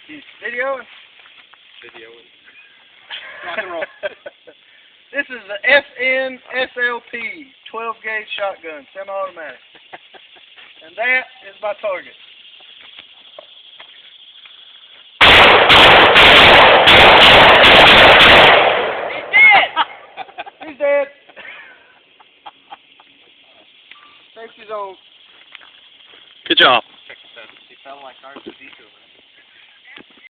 Videoing? Videoing. Rock and roll. This is the FLP 12-gauge shotgun, semi-automatic. And that is my target. He's dead! He's dead. Safety's on. Good job. He felt like ours was equal.